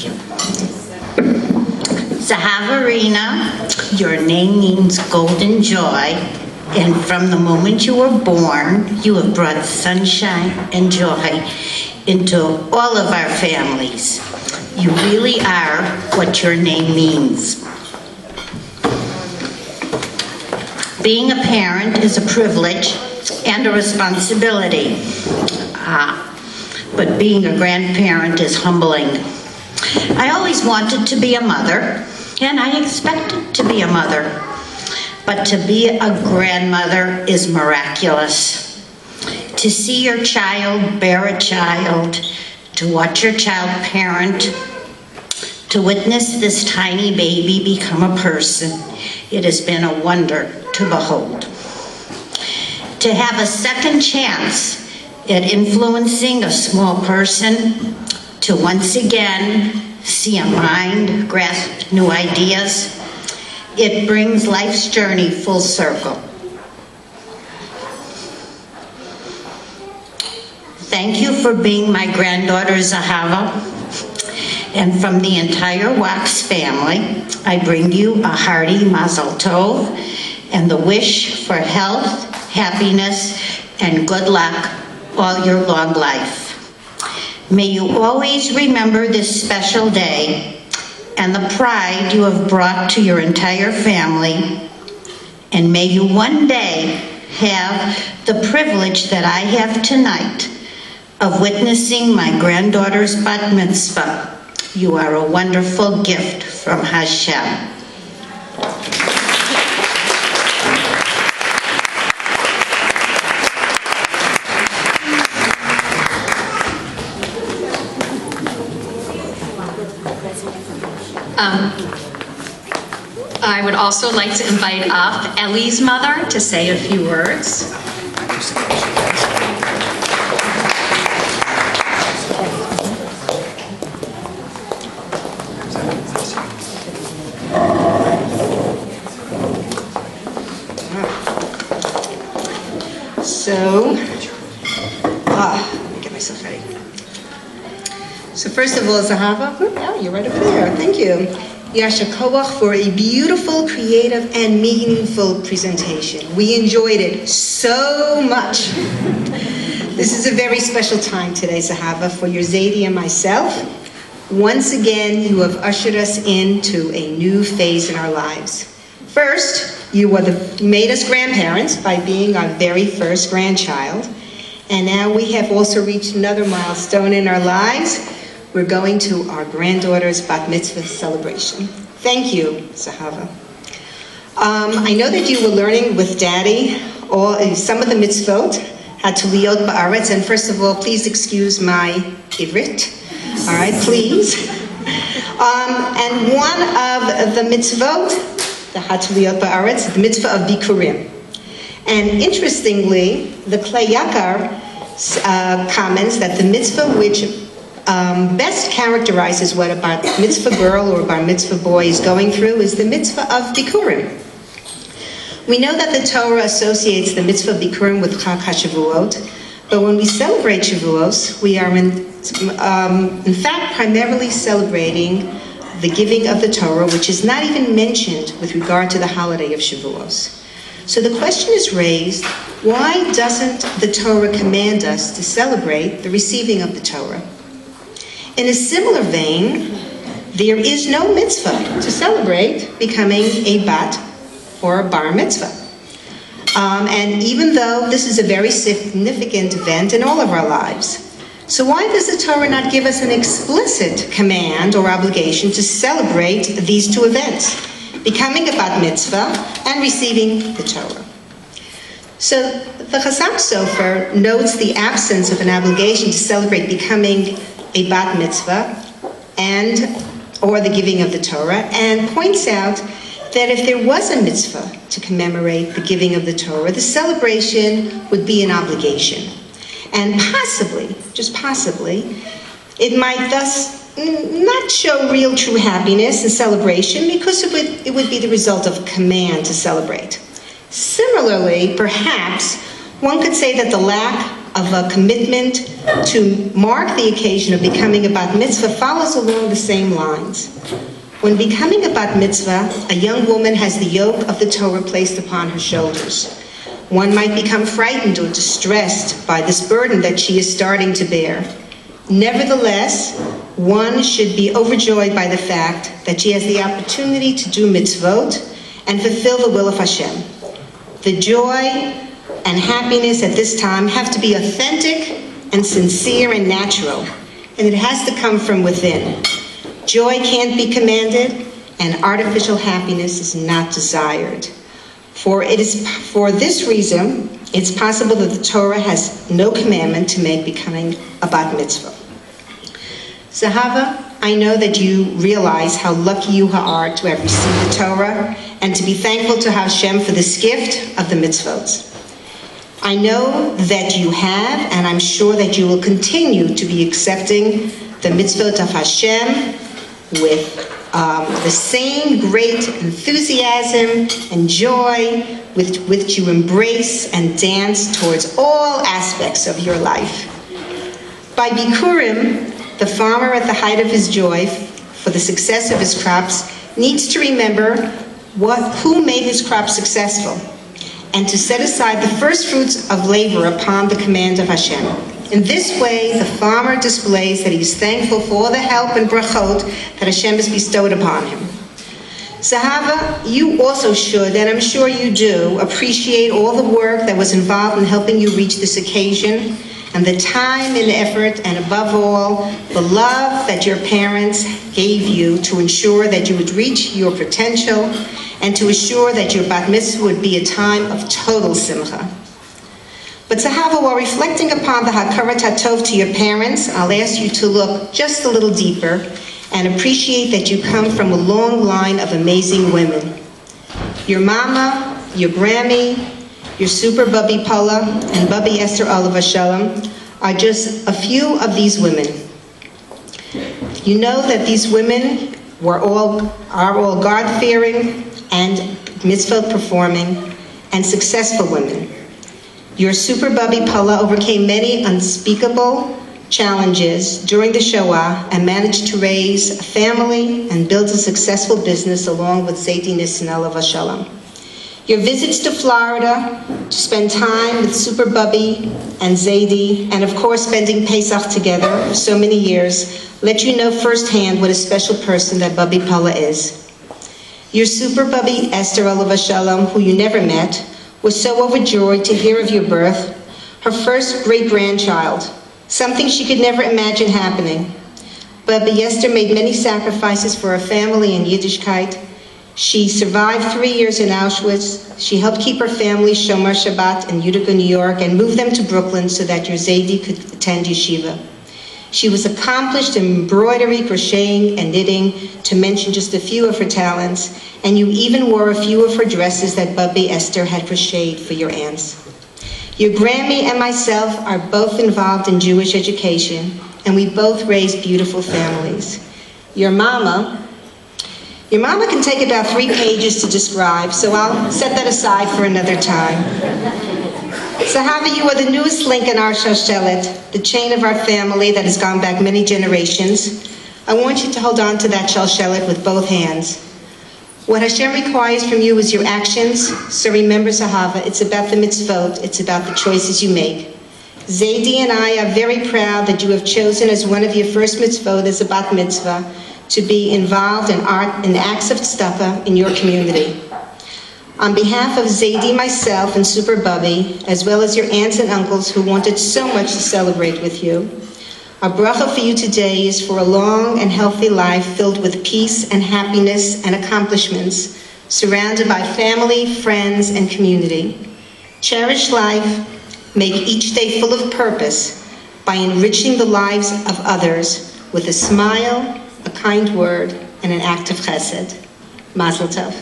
you. Zehva, your name means golden joy, and from the moment you were born, you have brought sunshine and joy into all of our families. You really are what your name means. Being a parent is a privilege and a responsibility. But being a grandparent is humbling. I always wanted to be a mother, and I expected to be a mother. But to be a grandmother is miraculous. To see your child bear a child, to watch your child parent, to witness this tiny baby become a person, it has been a wonder to behold. To have a second chance at influencing a small person, to once again see a mind grasp new ideas, it brings life's journey full circle. Thank you for being my granddaughter Zehva, and from the entire Wax family, I bring you a hearty Mazel Tov and the wish for health, happiness, and good luck all your long life. May you always remember this special day and the pride you have brought to your entire family, and may you one day have the privilege that I have tonight of witnessing my granddaughter's bat-mitzvah. You are a wonderful gift from Hashem. I would also like to invite up Ellie's mother to say a few words. Let me get myself ready. So first of all, Zehva, oh, you're right over there, thank you. Yasher Koach for a beautiful, creative, and meaningful presentation. We enjoyed it so much. This is a very special time today, Zehva, for your Zadie and myself. Once again, you have ushered us into a new phase in our lives. First, you made us grandparents by being our very first grandchild. And now we have also reached another milestone in our lives. We're going to our granddaughter's bat mitzvah celebration. Thank you, Zehva. I know that you were learning with Daddy some of the mitzvot, hatuliyot ba'aretz, and first of all, please excuse my ivrit. All right, please. And one of the mitzvot, the hatuliyot ba'aretz, the mitzvah of bikurim. And interestingly, the Klei Yakar comments that the mitzvah which best characterizes what a bar mitzvah girl or a bar mitzvah boy is going through is the mitzvah of bikurim. We know that the Torah associates the mitzvah of bikurim with Chag HaShavuot, but when we celebrate Shavuos, we are in fact primarily celebrating the giving of the Torah, which is not even mentioned with regard to the holiday of Shavuos. So the question is raised, why doesn't the Torah command us to celebrate the receiving of the Torah? In a similar vein, there is no mitzvah to celebrate becoming a bat or a bar mitzvah. And even though this is a very significant event in all of our lives, so why does the Torah not give us an explicit command or obligation to celebrate these two events, becoming a bat mitzvah and receiving the Torah? So the Chazak Sofer notes the absence of an obligation to celebrate becoming a bat mitzvah or the giving of the Torah, and points out that if there was a mitzvah to commemorate the giving of the Torah, the celebration would be an obligation. And possibly, just possibly, it might thus not show real true happiness and celebration because it would be the result of a command to celebrate. Similarly, perhaps, one could say that the lack of a commitment to mark the occasion of becoming a bat-mitzvah follows along the same lines. When becoming a bat-mitzvah, a young woman has the yoke of the Torah placed upon her shoulders. One might become frightened or distressed by this burden that she is starting to bear. Nevertheless, one should be overjoyed by the fact that she has the opportunity to do mitzvot and fulfill the will of Hashem. The joy and happiness at this time have to be authentic and sincere and natural, and it has to come from within. Joy can't be commanded, and artificial happiness is not desired. For this reason, it's possible that the Torah has no commandment to make becoming a bat mitzvah. Zehva, I know that you realize how lucky you are to have received the Torah and to be thankful to Hashem for this gift of the mitzvot. I know that you have, and I'm sure that you will continue to be accepting the mitzvot of Hashem with the same great enthusiasm and joy with which you embrace and dance towards all aspects of your life. By Bikurim, the farmer at the height of his joy for the success of his crops needs to remember who made his crop successful and to set aside the first fruits of labor upon the command of Hashem. In this way, the farmer displays that he is thankful for all the help and brachot that Hashem has bestowed upon him. Zehva, you also should, and I'm sure you do, appreciate all the work that was involved in helping you reach this occasion, and the time and effort, and above all, the love that your parents gave you to ensure that you would reach your potential and to assure that your bat mitzvah would be a time of total simcha. But Zehva, while reflecting upon the hakarat hatov to your parents, I'll ask you to look just a little deeper and appreciate that you come from a long line of amazing women. Your mama, your Grammy, your super Bubby Paula, and Bubby Esther Oliver Shalom are just a few of these women. You know that these women are all God-fearing and mitzvah-performing and successful women. Your super Bubby Paula overcame many unspeakable challenges during the Shoah and managed to raise a family and build a successful business along with Zaidi Nissen Alav Shalom. Your visits to Florida to spend time with Super Bubby and Zaidi, and of course spending Pesach together for so many years, let you know firsthand what a special person that Bubby Paula is. Your Super Bubby Esther Olav Shalom, who you never met, was so overjoyed to hear of your birth, her first great-grandchild, something she could never imagine happening. Bubby Esther made many sacrifices for her family in Yiddishkeit. She survived 3 years in Auschwitz. She helped keep her family Shomer Shabbat in Utica, New York, and moved them to Brooklyn so that your Zaidi could attend yeshiva. She was accomplished in embroidery, crocheting, and knitting, to mention just a few of her talents, and you even wore a few of her dresses that Bubby Esther had crocheted for your aunts. Your Grammy and myself are both involved in Jewish education, and we both raised beautiful families. Your mama can take about 3 pages to describe, so I'll set that aside for another time. Zehva, you are the newest link in our shalshelet, the chain of our family that has gone back many generations. I want you to hold on to that shalshelet with both hands. What Hashem requires from you is your actions, so remember, Zehva, it's about the mitzvot, it's about the choices you make. Zaidi and I are very proud that you have chosen as one of your first mitzvot as a bat mitzvah to be involved in acts of tzedakah in your community. On behalf of Zaidi, myself, and Super Bubby, as well as your aunts and uncles who wanted so much to celebrate with you, our bracha for you today is for a long and healthy life filled with peace and happiness and accomplishments, surrounded by family, friends, and community. Cherish life, make each day full of purpose by enriching the lives of others with a smile, a kind word, and an act of chesed. Mazel tov.